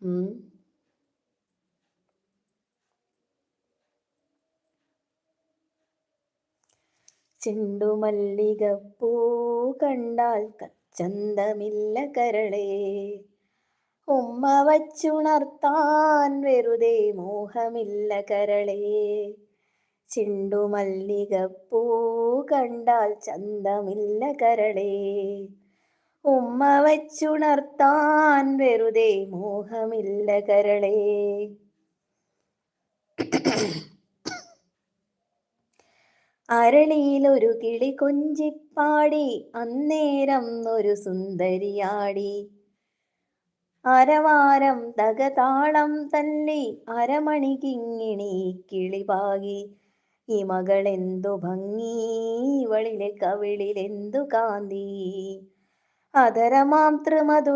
ഉം. ചെണ്ടുമല്ലികപ്പൂ കണ്ടാൽ ചന്തമില്ല കരളേ, ഉമ്മ വച്ചുണർത്താൻ വെറുതെ മോഹമില്ല കരളേ. ചെണ്ടുമല്ലികപ്പൂ കണ്ടാൽ ചന്തമില്ല കരളേ, ഉമ്മ വച്ചുണർത്താൻ വെറുതെ മോഹമില്ല കരളേ. അരളിയിലൊരു കിളി കൊഞ്ചിപ്പാടി, അന്നേരം ഒരു സുന്ദരിയാടി. അരവാരം തകതാളം തല്ലി, അരമണി കിങ്ങിണി കിളിപാകി. ഇമകളെന്തു ഭംഗി, ഇവളിലെ കവിളിലെന്തു കാന്തി. അധരമാം തൃമധുര